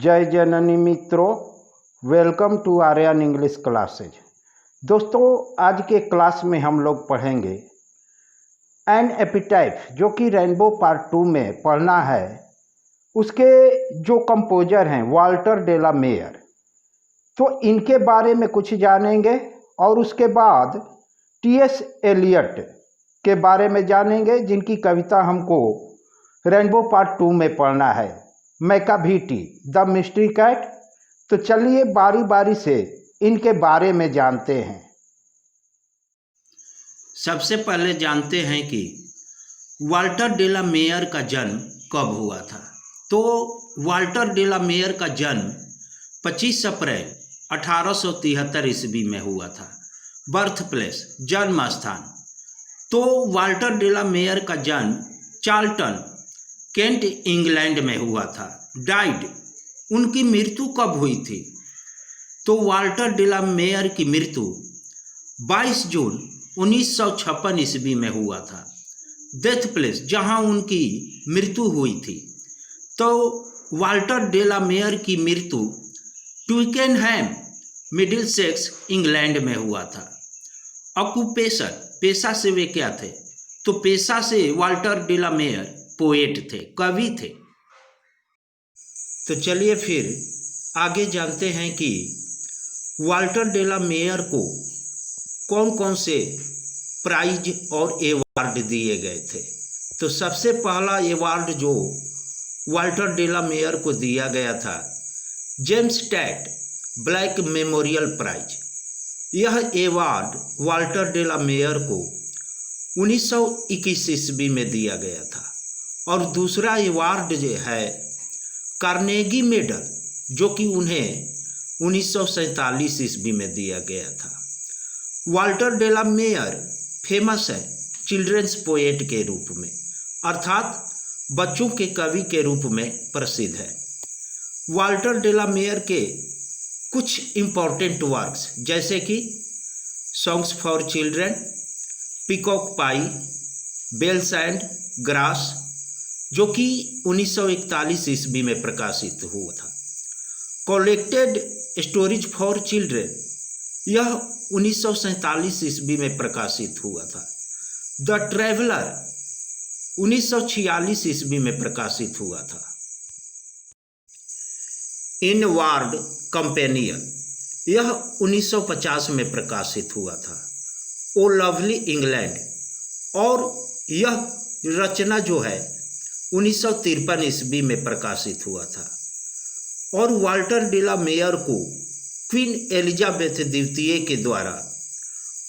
जय जननी मित्रों, welcome to Aryan English classes. दोस्तों, आज के क्लास में हम लोग पढ़ेंगे एन एपिटाइफ, जो कि रेनबो पार्ट 2 में पढ़ना है। उसके जो कंपोजर हैं वाल्टर डे ला मेयर, तो इनके बारे में कुछ जानेंगे और उसके बाद टी.एस. एलियट के बारे में जानेंगे, जिनकी कविता हमको रेनबो पार्ट 2 में पढ़ना है, मैकाविटी द मिस्ट्री कैट। तो चलिए बारी बारी से इनके बारे में जानते हैं। सबसे पहले जानते हैं कि वाल्टर डे ला मेयर का जन्म कब हुआ था। तो वाल्टर डे ला मेयर का जन्म 25 अप्रैल 1873 ईस्वी में हुआ था। बर्थ प्लेस, जन्म स्थान, तो वाल्टर डे ला मेयर का जन्म चार्ल्टन, केंट, इंग्लैंड में हुआ था। डाइड, उनकी मृत्यु कब हुई थी? तो वाल्टर डे ला मेयर की मृत्यु 22 जून 1956 ईस्वी में हुआ था। डेथ प्लेस, जहां उनकी मृत्यु हुई थी, तो वाल्टर डे ला मेयर की मृत्यु ट्विकेनहैम, मिडिलसेक्स, इंग्लैंड में हुआ था। ऑक्यूपेशन, पेशा से वे क्या थे? तो पेशा से Walter de la Mare poet थे, कवि थे। तो चलिए फिर आगे जानते हैं कि वाल्टर डे ला मेयर को कौन कौन से प्राइज और एवार्ड दिए गए थे। तो सबसे पहला एवार्ड जो वाल्टर डे ला मेयर को दिया गया था, James Tait Black Memorial prize. यह award Walter de la Mare को 1921 ईस्वी में दिया गया था। और दूसरा एवार्ड जो है कार्नेगी मेडल, जो कि उन्हें 1947 ईस्वी में दिया गया था। Walter de la Mare famous है चिल्ड्रंस पोएट के रूप में, अर्थात बच्चों के कवि के रूप में प्रसिद्ध है। वाल्टर डे ला मेयर के कुछ इम्पोर्टेंट वर्क्स जैसे कि songs for children, Peacock Pie, Bells and Grass, जो कि 1941 ईस्वी में प्रकाशित हुआ था। कलेक्टेड स्टोरीज फॉर चिल्ड्रन, यह 1947 ईस्वी में प्रकाशित हुआ था। द ट्रैवलर 1946 ईस्वी में प्रकाशित हुआ था। इनवार्ड कंपेनियन, यह 1950 में प्रकाशित हुआ था। ओ लवली इंग्लैंड, और यह रचना जो है 1953 ईस्वी में प्रकाशित हुआ था। और वाल्टर डे ला मेयर को क्वीन एलिजाबेथ द्वितीय के द्वारा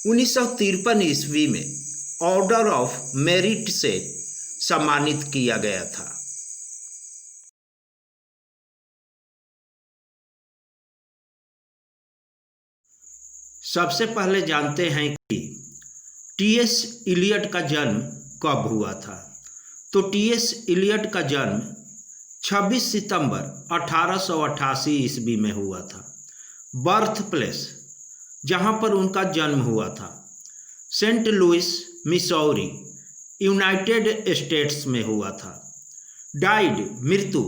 1953 ईस्वी में ऑर्डर ऑफ मेरिट से सम्मानित किया गया था। सबसे पहले जानते हैं कि टी.एस. एलियट का जन्म कब हुआ था। तो टी.एस. एलियट का जन्म 26 सितंबर 1888 ईस्वी में हुआ था। बर्थ प्लेस, जहां पर उनका जन्म हुआ था, Saint Louis, Missouri, United States में हुआ था। डाइड, मृत्यु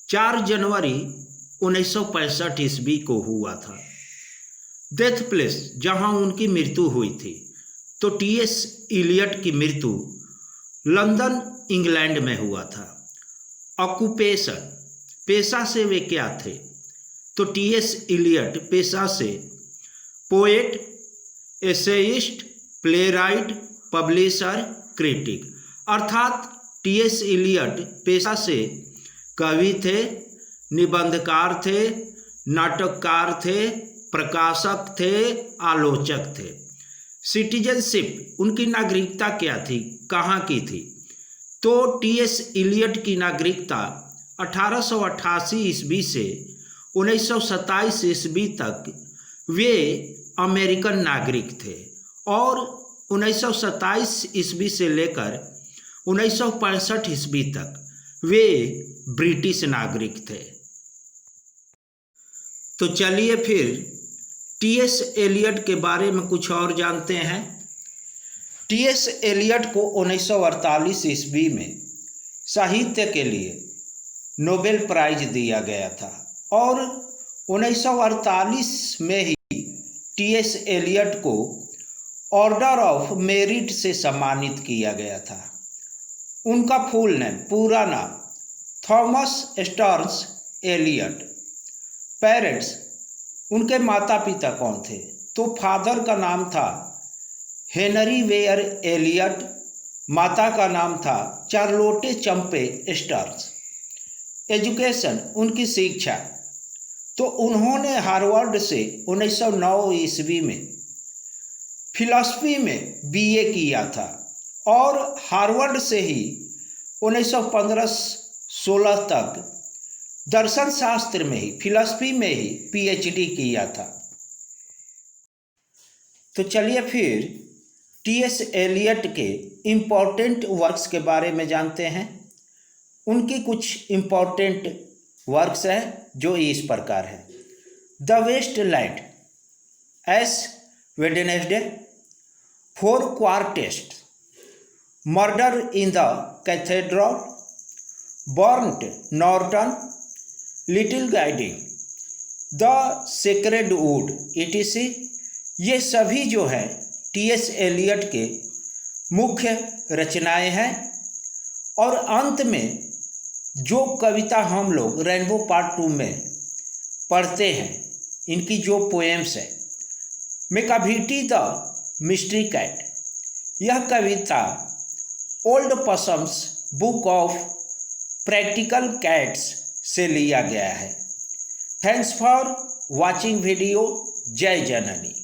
4 जनवरी 1965 ईस्वी को हुआ था। डेथ प्लेस, जहां उनकी मृत्यु हुई थी, तो टी.एस. एलियट की मृत्यु लंदन, इंग्लैंड में हुआ था। ऑक्यूपेशन, पेशा से वे क्या थे? तो टी.एस. एलियट पेशा से poet, essayist, playwright, publisher, critic, अर्थात टी.एस. एलियट पेशा से कवि थे, निबंधकार थे, नाटककार थे, प्रकाशक थे, आलोचक थे। सिटीजनशिप, उनकी नागरिकता क्या थी, कहाँ की थी? तो टी.एस. एलियट की नागरिकता 1888 ईस्वी से 1927 ईस्वी तक वे अमेरिकन नागरिक थे, और 1927 ईस्वी से लेकर 1965 ईस्वी तक वे ब्रिटिश नागरिक थे। तो चलिए फिर टी.एस. एलियट के बारे में कुछ और जानते हैं। टी.एस. एलियट को 1948 ईस्वी में साहित्य के लिए नोबेल प्राइज दिया गया था। और 1948 में ही टी.एस. एलियट को ऑर्डर ऑफ मेरिट से सम्मानित किया गया था। उनका फुल नेम, पूरा नाम थॉमस स्टर्न्स एलियट। पेरेंट्स, उनके माता पिता कौन थे? तो फादर का नाम था हेनरी वेयर एलियट, माता का नाम था चार्लोटे चंपे स्टर्न्स। एजुकेशन, उनकी शिक्षा, तो उन्होंने हार्वर्ड से 1909 ईस्वी में फिलॉसफी में बीए किया था और हार्वर्ड से ही 1915-16 तक दर्शन शास्त्र में ही, फिलॉसफी में ही पीएचडी किया था। तो चलिए फिर टी.एस. एलियट के इम्पोर्टेंट वर्क्स के बारे में जानते हैं। उनकी कुछ इम्पोर्टेंट वर्क्स हैं जो इस प्रकार है। The Waste Land, Ash Wednesday, 4 quartets, murder in the cathedral, Burnt Norton, Little Gidding, the sacred wood, etc. ये सभी जो है टी.एस. एलियट के मुख्य रचनाएं हैं। और अंत में जो कविता हम लोग रेनबो पार्ट 2 में पढ़ते हैं, इनकी जो पोएम्स है, मेकाभिटी द मिस्ट्री कैट, यह कविता old possums book of practical cats से लिया गया है। Thanks for watching video. जय जननी।